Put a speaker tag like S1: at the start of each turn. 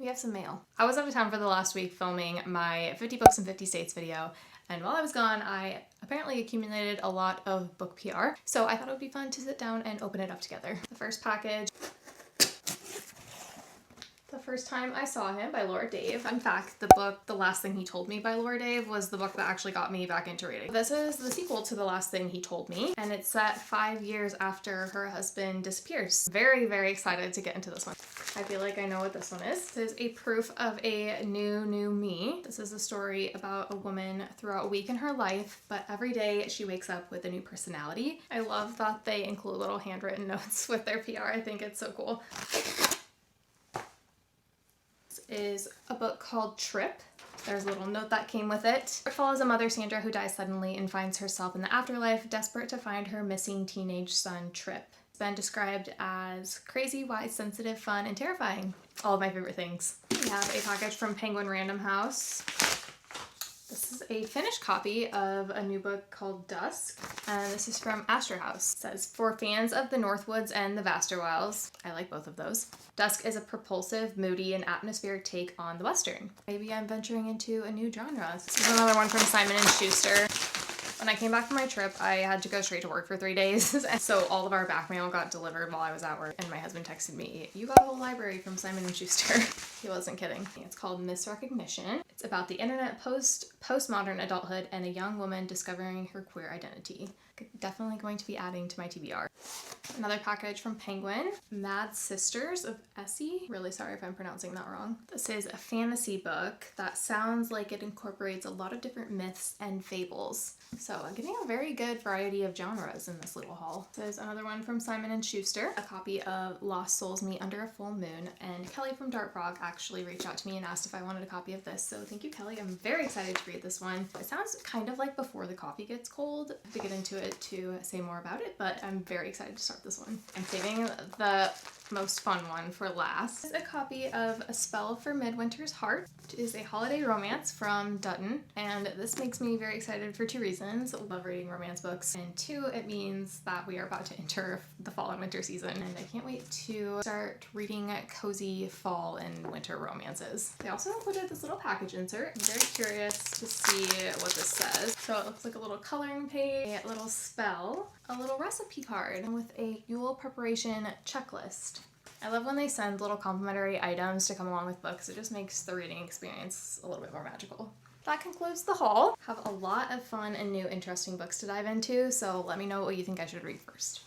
S1: we have some mail. I was out of town for the last week filming my 50 books in 50 states video, and while I was gone, I apparently accumulated a lot of book PR, so I thought it would be fun to sit down and open it up together. The first package, The First Time I Saw Him by Laura Dave. In fact, the book, The Last Thing He Told Me by Laura Dave, was the book that actually got me back into reading. This is the sequel to The Last Thing He Told Me, and it's set 5 years after her husband disappears. Very, very excited to get into this one. I feel like I know what this one is. This is a proof of a new me. This is a story about a woman throughout a week in her life, but every day she wakes up with a new personality. I love that they include little handwritten notes with their PR. I think it's so cool. Is a book called Trip. There's a little note that came with it. It follows a mother, Sandra, who dies suddenly and finds herself in the afterlife, desperate to find her missing teenage son, Trip. It's been described as crazy, wise, sensitive, fun, and terrifying. All of my favorite things. We have a package from Penguin Random House. This is a finished copy of a new book called Dusk, and this is from Astra House. It says, for fans of the Northwoods and the Vaster Wilds, I like both of those. Dusk is a propulsive, moody, and atmospheric take on the Western. Maybe I'm venturing into a new genre. This is another one from Simon & Schuster. When I came back from my trip, I had to go straight to work for 3 days, and so all of our back mail got delivered while I was at work, and my husband texted me, you got a whole library from Simon & Schuster. He wasn't kidding. It's called Misrecognition. It's about the internet postmodern adulthood and a young woman discovering her queer identity. Definitely going to be adding to my TBR. Another package from Penguin, Mad Sisters of Essie. Really sorry if I'm pronouncing that wrong. This is a fantasy book that sounds like it incorporates a lot of different myths and fables. So I'm getting a very good variety of genres in this little haul. This is another one from Simon & Schuster, a copy of Lost Souls Meet Under a Full Moon, and Kelly from Dark Frog actually reached out to me and asked if I wanted a copy of this, so thank you, Kelly. I'm very excited to read this one. It sounds kind of like Before the Coffee Gets Cold. I have to get into it to say more about it, but I'm very excited to start this one. I'm saving the most fun one for last. This is a copy of A Spell for Midwinter's Heart, which is a holiday romance from Dutton, and this makes me very excited for 2 reasons. I love reading romance books, and 2, it means that we are about to enter the fall and winter season, and I can't wait to start reading cozy fall and winter romances. They also included this little package insert. I'm very curious to see what this says. So it looks like a little coloring page, a little spell, a little recipe card, and with a Yule preparation checklist. I love when they send little complimentary items to come along with books. It just makes the reading experience a little bit more magical. That concludes the haul. Have a lot of fun and new interesting books to dive into, so let me know what you think I should read first.